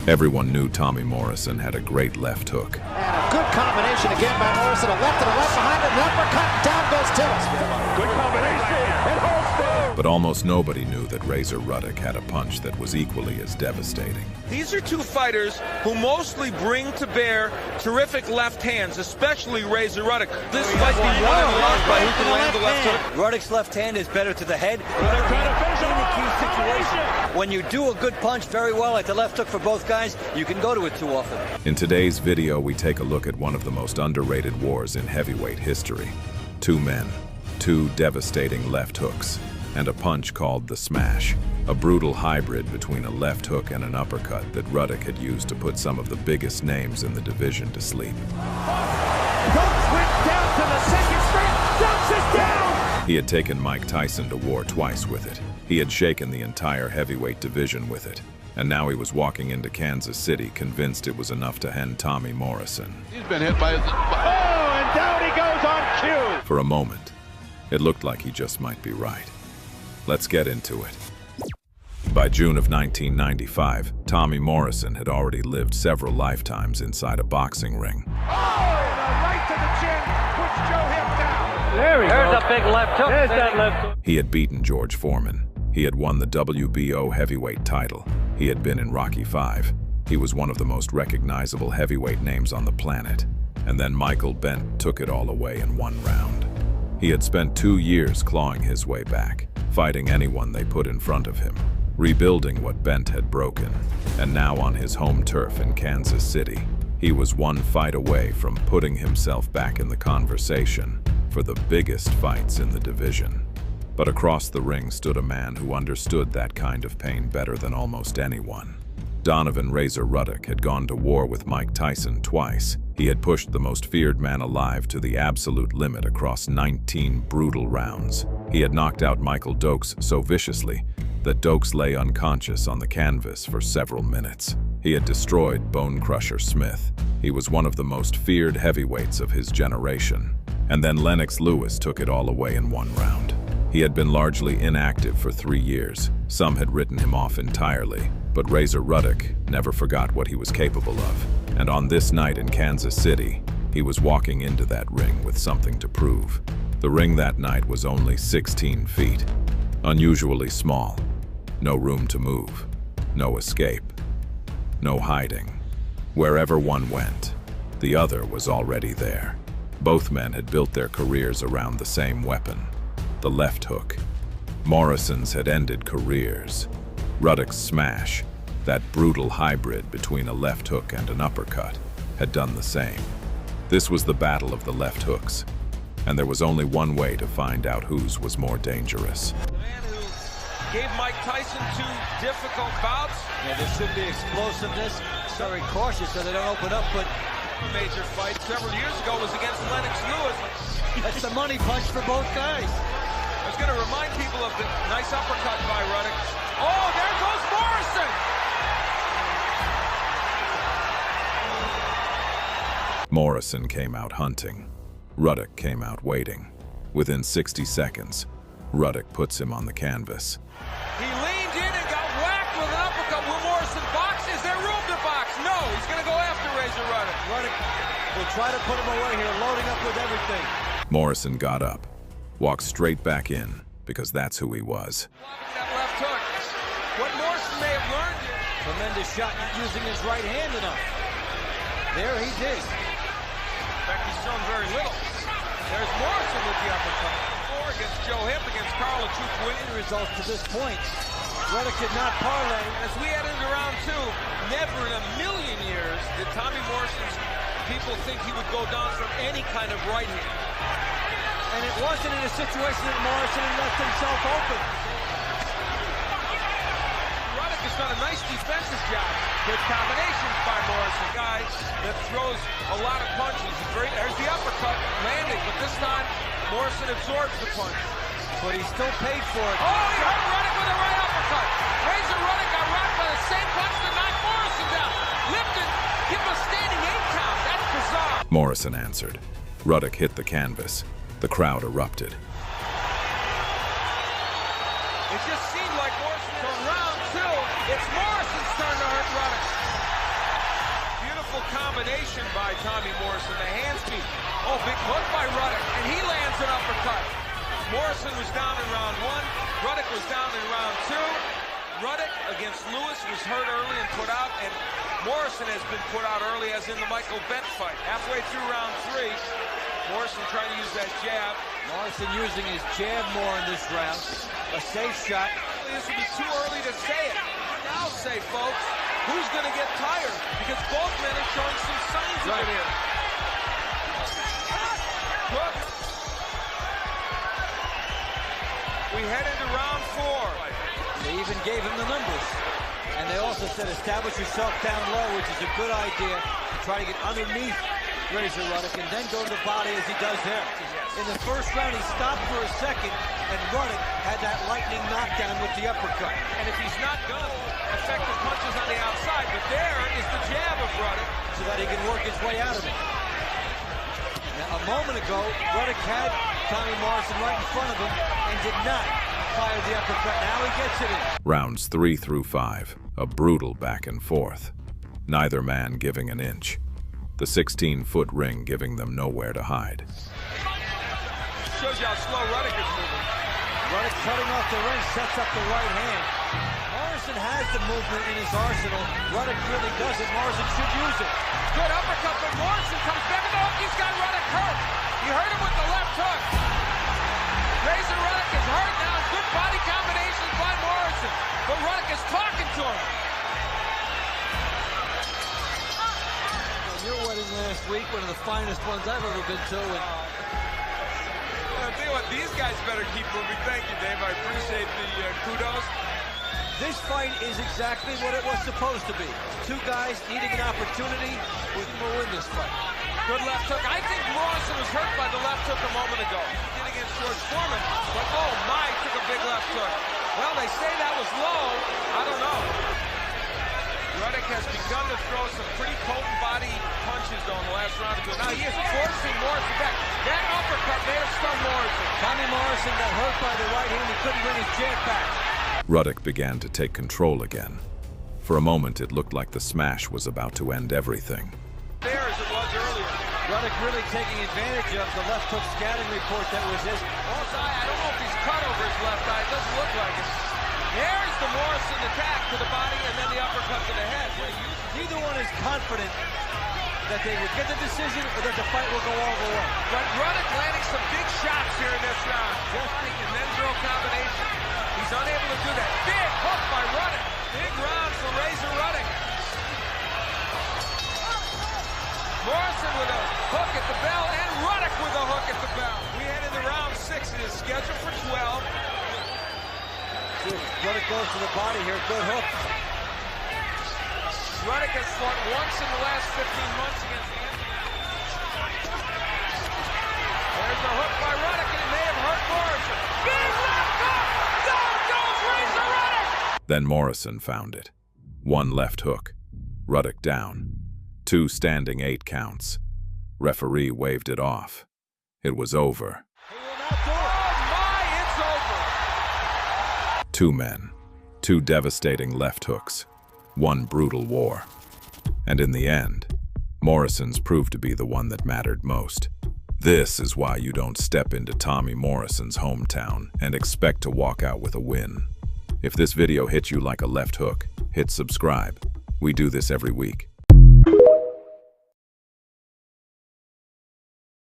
Everyone knew Tommy Morrison had a great left hook. And a good combination again by Morrison. A left and a left behind it. An uppercut. Down goes Tillis. Good combination. And holds there. But almost nobody knew that Razor Ruddek had a punch that was equally as devastating. These are two fighters who mostly bring to bear terrific left hands, especially Razor Ruddek. This might be won and lost by who can land the left hook. Ruddek's left hand is better to the head. In the key situation. When you do a good punch very well at the left hook for both guys, you can go to it too often. In today's video, we take a look at one of the most underrated wars in heavyweight history. Two men, two devastating left hooks, and a punch called the smash, a brutal hybrid between a left hook and an uppercut that Ruddek had used to put some of the biggest names in the division to sleep. Doaks went down to the second straight. Doaks is down. He had taken Mike Tyson to war twice with it. He had shaken the entire heavyweight division with it. And now he was walking into Kansas City convinced it was enough to end Tommy Morrison. He's been hit by... Oh, and down he goes on cue. For a moment, it looked like he just might be right. Let's get into it. By June of 1995, Tommy Morrison had already lived several lifetimes inside a boxing ring. Oh, right to the chin, puts Joe Hip down. There's a big left hook. There's that left hook. He had beaten George Foreman. He had won the WBO heavyweight title. He had been in Rocky V. He was one of the most recognizable heavyweight names on the planet. And then Michael Bent took it all away in one round. He had spent 2 years clawing his way back, fighting anyone they put in front of him, rebuilding what Bent had broken. And now on his home turf in Kansas City, he was one fight away from putting himself back in the conversation for the biggest fights in the division. But across the ring stood a man who understood that kind of pain better than almost anyone. Donovan Razor Ruddek had gone to war with Mike Tyson twice. He had pushed the most feared man alive to the absolute limit across 19 brutal rounds. He had knocked out Michael Doaks so viciously that Doaks lay unconscious on the canvas for several minutes. He had destroyed Bone Crusher Smith. He was one of the most feared heavyweights of his generation. And then Lennox Lewis took it all away in one round. He had been largely inactive for 3 years. Some had written him off entirely, but Razor Ruddek never forgot what he was capable of. And on this night in Kansas City, he was walking into that ring with something to prove. The ring that night was only 16 feet, unusually small. No room to move, no escape, no hiding. Wherever one went, the other was already there. Both men had built their careers around the same weapon, the left hook. Morrison's had ended careers. Ruddek's smash, that brutal hybrid between a left hook and an uppercut, had done the same. This was the battle of the left hooks, and there was only one way to find out whose was more dangerous. The man who gave Mike Tyson 2 difficult bouts. Yeah, there should be explosiveness. Very cautious so they don't open up, but A major fight several years ago was against Lennox Lewis. that's the money punch for both guys. I was going to remind people of the nice uppercut by Ruddek. Oh, there goes Morrison! Morrison came out hunting. Ruddek came out waiting. Within 60 seconds, Ruddek puts him on the canvas. He leaned in and got whacked with an uppercut. Will Morrison box? Is there room to box? No, he's going to go after Razor Ruddek. Ruddek will try to put him away here, loading up with everything. Morrison got up, walked straight back in, because that's who he was. That left hook. What Morrison may have learned here. Tremendous shot, not using his right hand enough. There he did. In fact, he's shown very little. There's Morrison with the uppercut. Or against Joe Hip, against Carl and Truth winning Results to this point. Ruddek did not parlay. As we head into round 2, never in a million years did Tommy Morrison's people think he would go down from any kind of right hand. And it wasn't in a situation that Morrison left himself open. Ruddek has done a nice defensive job. Good combinations by Morrison. Guy that throws a lot of punches. There's the uppercut landing, but this time Morrison absorbs the punch. But he still paid for it. Oh, he hurt Ruddek with a right uppercut. Razor Ruddek got rocked by the same punch to knock Morrison down. Lipton, give him a standing 8 count. That's bizarre. Morrison answered. Ruddek hit the canvas. The crowd erupted. It just seemed like Morrison from round 2. It's Morrison's turn to hurt Ruddek. combination by Tommy Morrison. The hand speed. Oh, big hook by Ruddek, and he lands an uppercut. Morrison was down in round 1. Ruddek was down in round 2. Ruddek against Lewis was hurt early and put out, and Morrison has been put out early, as in the Michael Bent fight. Halfway through round 3, Morrison trying to use that jab. Morrison using his jab more in this round. A safe shot. This would be too early to say it. Now say, folks, who's going to get tired? Because both men are showing some signs of it here. Hook. We head into round 4. They even gave him the numbers. And they also said establish yourself down low, which is a good idea. Try to get underneath Razor Ruddek and then go to the body as he does there. In the first round, he stopped for a second, and Ruddek had that lightning knockdown with the uppercut. And if he's not going to effective punches on the outside, but there is the jab of Ruddek. So that he can work his way out of it. Now, a moment ago, Ruddek had Tommy Morrison right in front of him and did not fire the uppercut. Now he gets it in. Rounds 3 through 5, a brutal back and forth. Neither man giving an inch. The 16-foot ring giving them nowhere to hide. Shows you how slow Ruddek is moving. Ruddek cutting off the ring, sets up the right hand. Morrison has the movement in his arsenal. Ruddek really doesn't. Morrison should use it. Good uppercut, but Morrison comes back. No, he's got Ruddek hurt. You hurt him with the left hook. Razor Ruddek is hurt now. Good body combinations by Morrison. But Ruddek is talking to him. Your wedding last week, one of the finest ones I've ever been to. And I'll tell you what, these guys better keep moving. Thank you, Dave. I appreciate the kudos. this fight is exactly what it was supposed to be. Two guys needing an opportunity with who will win this fight. Good left hook. I think Morrison was hurt by the left hook a moment ago. He did against George Foreman, but oh my, took a big left hook. Well, they say that was low. I don't know. Ruddek has begun to throw some pretty potent body punches though in the last round or two. Now he is forcing Morrison back. That uppercut may have stunned Morrison. Tommy Morrison got hurt by the right hand. He couldn't bring his jab back. Ruddek began to take control again. For a moment, it looked like the smash was about to end everything. There as it was earlier. Ruddek really taking advantage of the left hook scouting report that was his. Both eye, I don't know if he's cut over his left eye. It doesn't look like it. There's the Morrison attack to the body and then the uppercut to the head. Neither one is confident that they would get the decision or that the fight will go all the way. But Ruddek landing some big shots here in this round. Justing and then throw combination. He's unable to do that. Big hook by Ruddek. Big round for Razor Ruddek. Morrison with a hook at the bell and Ruddek with a hook at the bell. We head into round 6. It is scheduled for 12. Ruddek goes to the body here. Good hook. Ruddek has fought once in the last 15 months against Anthony. There's a hook by Ruddek, and it may have hurt Morrison. Big left hook! Down goes Razor Ruddek! Then Morrison found it. One left hook. Ruddek down. 2 standing 8 counts. Referee waved it off. It was over. He will not do it. Oh my, it's over! 2 men. 2 devastating left hooks. 1 brutal war. And in the end, Morrison's proved to be the one that mattered most. This is why you don't step into Tommy Morrison's hometown and expect to walk out with a win. If this video hit you like a left hook, hit subscribe. We do this every week.